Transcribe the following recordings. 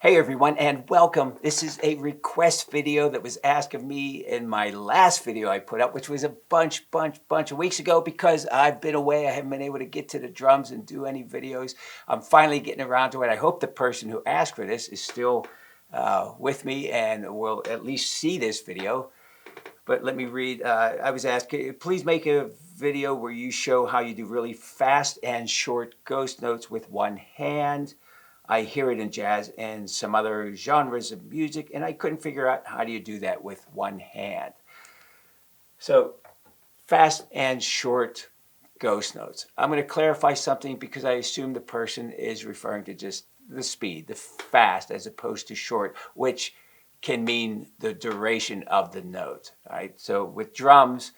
Hey everyone, and welcome. This is a request video that was asked of me in my last video I put up, which was a bunch of weeks ago because I've been away. I haven't been able to get to the drums and do any videos. I'm finally getting around to it. I hope the person who asked for this is still with me and will at least see this video. But let me read. I was asked, please make a video where you show how you do really fast and short ghost notes with one hand. I hear it in jazz and some other genres of music, and I couldn't figure out how do you do that with one hand. So, fast and short ghost notes. I'm going to clarify something because I assume the person is referring to just the speed, the fast as opposed to short, which can mean the duration of the note. Right? So with drums,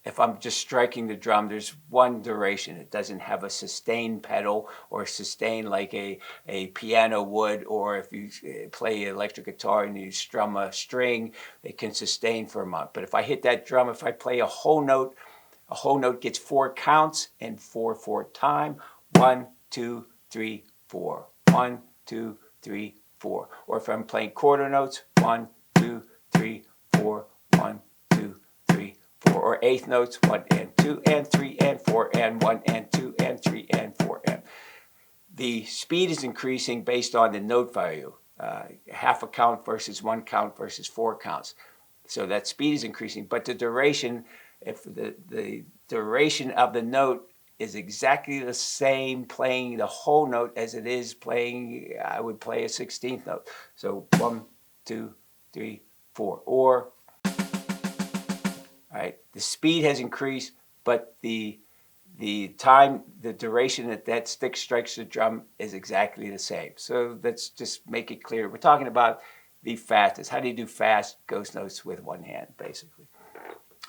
if I'm just striking the drum, there's one duration. It doesn't have a sustain pedal or sustain like a piano would, or if you play electric guitar and you strum a string, it can sustain for a month. But if I hit that drum, if I play a whole note gets 4 counts in 4/4 time. 1, 2, 3, 4. 1, 2, 3, 4. Or if I'm playing quarter notes, 1, 2, 3, 4. 1, 2, 3, 4. Or eighth notes, 1 and 2 and 3 and 4 and 1 and 2 and 3 and 4 and. The speed is increasing based on the note value. Half a count versus 1 count versus 4 counts. So that speed is increasing, but the duration, if the duration of the note is exactly the same playing the whole note as it is playing, I would play a 16th note. So 1, 2, 3, 4. Or, all right, the speed has increased, but the time, the duration that stick strikes the drum is exactly the same. So let's just make it clear. We're talking about the fastest. How do you do fast ghost notes with one hand, basically?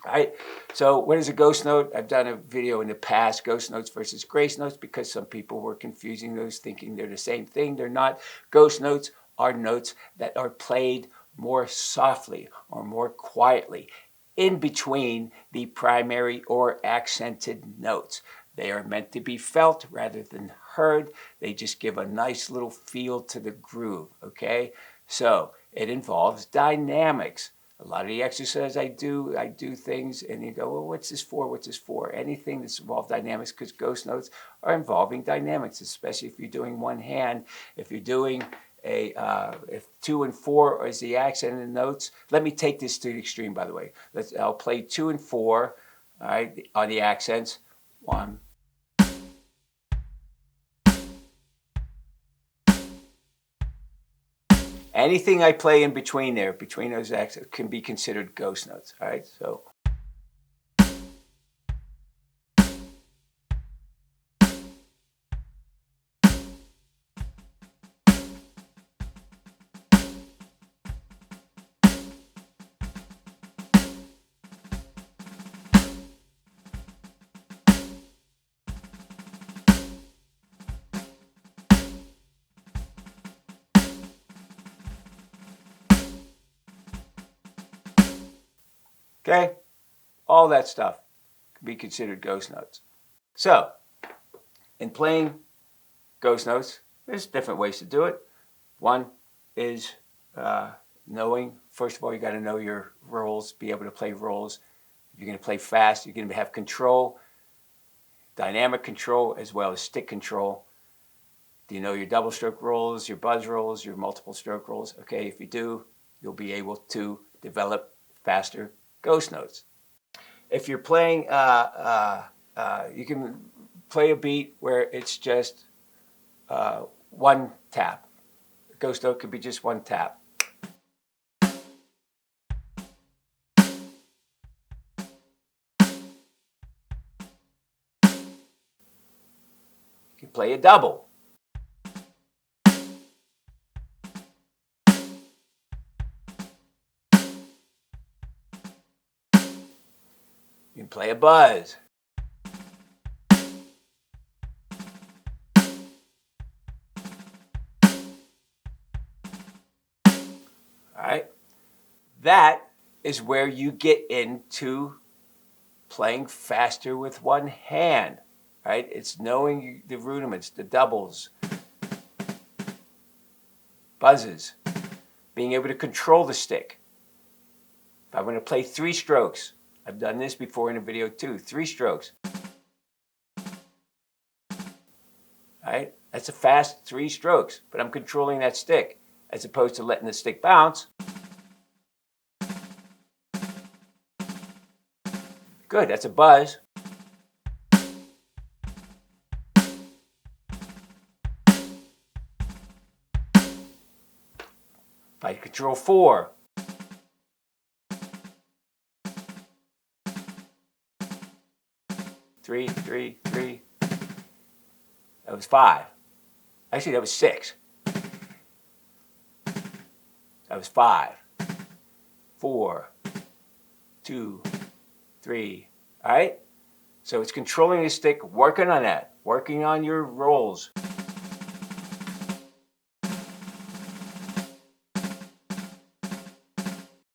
All right, so what is a ghost note? I've done a video in the past, ghost notes versus grace notes, because some people were confusing those, thinking they're the same thing. They're not. Ghost notes are notes that are played more softly or more quietly in between the primary or accented notes. They are meant to be felt rather than heard. They just give a nice little feel to the groove, okay? So it involves dynamics. A lot of the exercises I do things and you go, well, what's this for? What's this for? Anything that's involved dynamics, because ghost notes are involving dynamics, especially if you're doing one hand. If you're doing if 2 and 4 is the accented notes, let me take this to the extreme, by the way. I'll play 2 and 4, all right, on the accents. 1. Anything I play in between there, between those accents, can be considered ghost notes, all right? So. Okay, all that stuff can be considered ghost notes. So, in playing ghost notes, there's different ways to do it. One is knowing, first of all, you got to know your rolls, be able to play rolls. If you're going to play fast, you're going to have control, dynamic control, as well as stick control. Do you know your double stroke rolls, your buzz rolls, your multiple stroke rolls? Okay, if you do, you'll be able to develop faster ghost notes. If you're playing, you can play a beat where it's just one tap. A ghost note could be just one tap. You can play a double. You can play a buzz. All right. That is where you get into playing faster with one hand. Right? It's knowing the rudiments, the doubles. buzzes, being able to control the stick. If I want to play 3 strokes, I've done this before in a video too, 3 strokes. All right, that's a fast 3 strokes, but I'm controlling that stick as opposed to letting the stick bounce. Good, that's a buzz. If I control 4, three, that was 5. Actually, that was 6. That was 5, 4, 2, 3. All right? So it's controlling the stick, working on that, working on your rolls.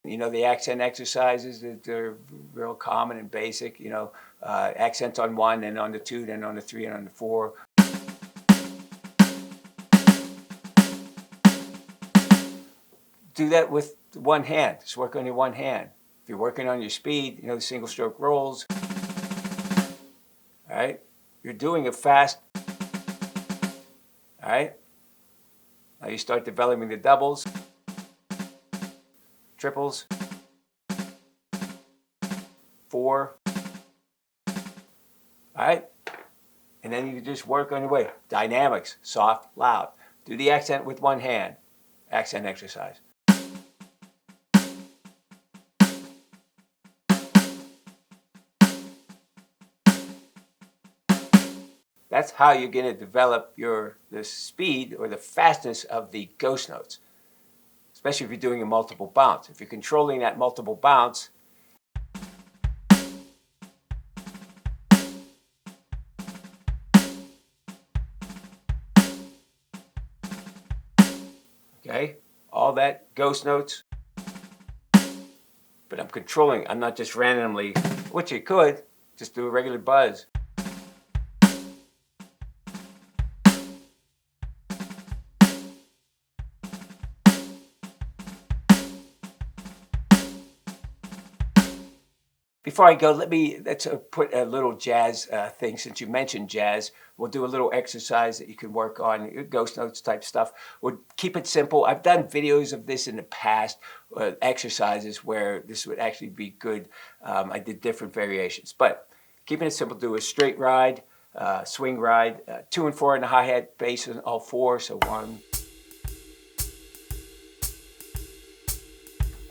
You know, the accent exercises, they're real common and basic, you know, accent on 1, then on the 2, then on the 3, and on the 4. Do that with one hand. Just work on your one hand. If you're working on your speed, you know, the single stroke rolls. All right? You're doing it fast. All right? Now you start developing the doubles, triples, 4. All right? And then you just work on your way. Dynamics, soft, loud. Do the accent with one hand. Accent exercise. That's how you're going to develop the speed or the fastness of the ghost notes, especially if you're doing a multiple bounce. If you're controlling that multiple bounce, okay, all that ghost notes, but I'm controlling. I'm not just randomly, which you could, just do a regular buzz. Before I go, let's put a little jazz thing. Since you mentioned jazz, we'll do a little exercise that you can work on, ghost notes type stuff. We'll keep it simple. I've done videos of this in the past, exercises where this would actually be good. I did different variations, but keeping it simple, do a straight ride, swing ride, 2 and 4 in the hi-hat, bass on all 4, so 1. All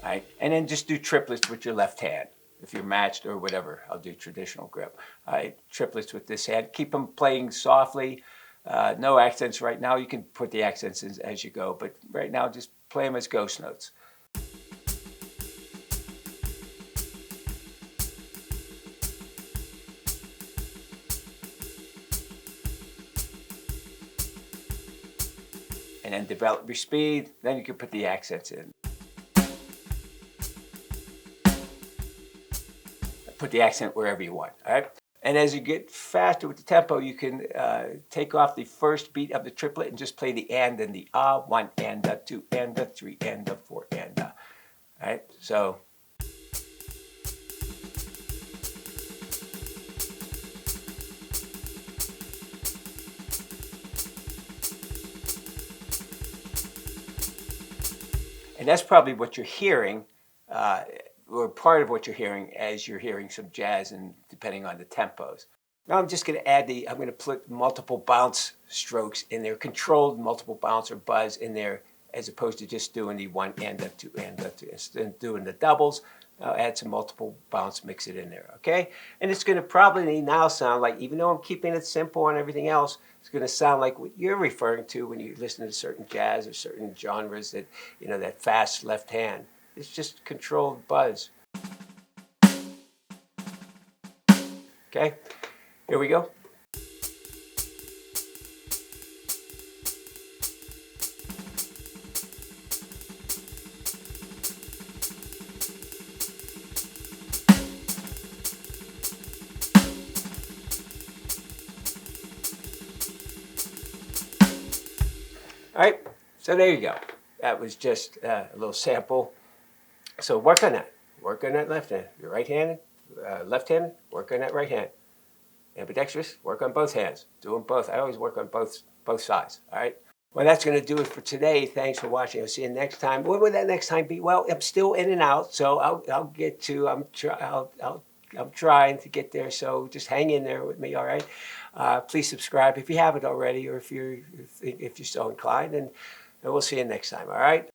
right, and then just do triplets with your left hand. If you're matched or whatever, I'll do traditional grip. All right, triplets with this hand. Keep them playing softly. No accents right now. You can put the accents in as you go, but right now just play them as ghost notes. And then develop your speed. Then you can put the accents in. Put the accent wherever you want, all right? And as you get faster with the tempo, you can take off the first beat of the triplet and just play the and and the 1 and a 2 and a 3 and a 4 and a. All right, so. And that's probably what you're hearing, or part of what you're hearing as you're hearing some jazz and depending on the tempos. Now I'm just going to add I'm going to put multiple bounce strokes in there, controlled multiple bounce or buzz in there, as opposed to just doing the 1 and a 2 and a 3. Instead of doing the doubles, I'll add some multiple bounce, mix it in there, okay? And it's going to probably now sound like, even though I'm keeping it simple and everything else, it's going to sound like what you're referring to when you listen to certain jazz or certain genres that, you know, that fast left hand. It's just controlled buzz. Okay, here we go. All right, so there you go. That was just a little sample. So work on that. Work on that left hand. You're right-handed, left-handed, work on that right hand. Ambidextrous, work on both hands. Do them both. I always work on both sides. All right. Well, that's going to do it for today. Thanks for watching. I'll see you next time. What would that next time be? Well, I'm still in and out, so I'll get to. I'm trying to get there. So just hang in there with me. All right. Please subscribe if you haven't already, or if you're so inclined, and we'll see you next time. All right.